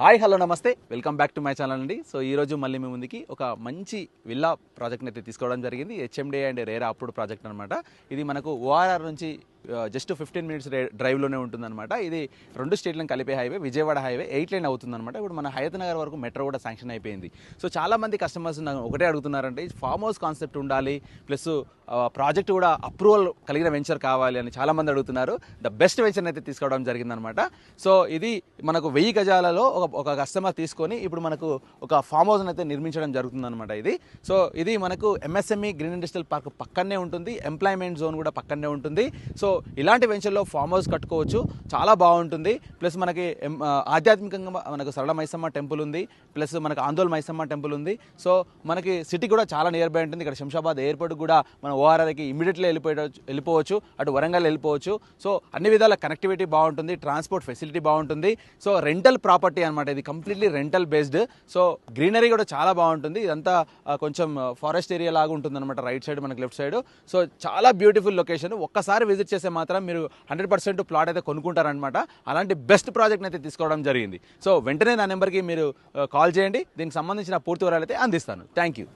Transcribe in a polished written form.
Hi hello నమస్తే welcome back to my channel అండి. So ఈరోజు మళ్ళీ మీ ముందుకి ఒక మంచి విల్లా ప్రాజెక్ట్ని అయితే తీసుకోవడం జరిగింది. హెచ్ఎండే అండ్ రేరా అప్రూవ్డ్ ప్రాజెక్ట్ అనమాట. ఇది మనకు ఓఆర్ఆర్ నుంచి జస్ట్ 15 మినిట్స్ డ్రైవ్లోనే ఉంటుందన్నమాట. ఇది 2 స్టేట్లను కలిపే హైవే, విజయవాడ హైవే 8 లైన్ అవుతుందన్నమాట. ఇప్పుడు మన హయత్ నగర్ వరకు మెట్రో కూడా శాంక్షన్ అయిపోయింది. సో చాలామంది కస్టమర్స్ ఒకటే అడుగుతున్నారంటే ఫామ్ హౌస్ కాన్సెప్ట్ ఉండాలి, ప్లస్ ప్రాజెక్ట్ కూడా అప్రూవల్ కలిగిన వెంచర్ కావాలి అని చాలామంది అడుగుతున్నారు. ద బెస్ట్ వెంచర్ని అయితే తీసుకోవడం జరిగిందనమాట. సో ఇది మనకు 1000 గజాలలో ఒక కస్టమర్ తీసుకొని ఇప్పుడు మనకు ఒక ఫామ్ హౌస్ని అయితే నిర్మించడం జరుగుతుందన్నమాట. సో ఇది మనకు ఎంఎస్ఎంఈ గ్రీన్ ఇండస్ట్రియల్ పార్క్ పక్కనే ఉంటుంది, ఎంప్లాయ్మెంట్ జోన్ కూడా పక్కనే ఉంటుంది. సో ఇలాంటి వెంచర్లో ఫామ్ హౌస్ కట్టుకోవచ్చు, చాలా బాగుంటుంది. ప్లస్ మనకి ఆధ్యాత్మికంగా మనకు సరళ మైసమ్మ టెంపుల్ ఉంది, ప్లస్ మనకు ఆందోళన మైసమ్మ టెంపుల్ ఉంది. సో మనకి సిటీ కూడా చాలా నియర్ బై ఉంటుంది. ఇక్కడ శంషాబాద్ ఎయిర్పోర్ట్ కూడా మన ఓఆర్ఆర్కి ఇమీడియట్లీ వెళ్ళిపోవచ్చు, అటు వరంగల్ వెళ్ళిపోవచ్చు. సో అన్ని విధాల కనెక్టివిటీ బాగుంటుంది, ట్రాన్స్పోర్ట్ ఫెసిలిటీ బాగుంటుంది. సో రెంటల్ ప్రాపర్టీ అనమాట, ఇది completely rental based. So greenery కూడా చాలా బాగుంటుంది. ఇదంతా కొంచెం ఫారెస్ట్ ఏరియా లాగా ఉంటుంది అనమాట, రైట్ సైడ్ మనకి లెఫ్ట్ సైడ్. సో చాలా బ్యూటిఫుల్ లొకేషన్. ఒక్కసారి విజిట్ చేస్తే మాత్రం మీరు 100% ప్లాట్ అయితే కొనుక్కుంటారనమాట. అలాంటి బెస్ట్ ప్రాజెక్ట్ని అయితే తీసుకోవడం జరిగింది. సో వెంటనే నా నెంబర్కి మీరు కాల్ చేయండి, దీనికి సంబంధించిన పూర్తి వివరాలు అయితే అందిస్తాను. Thank you.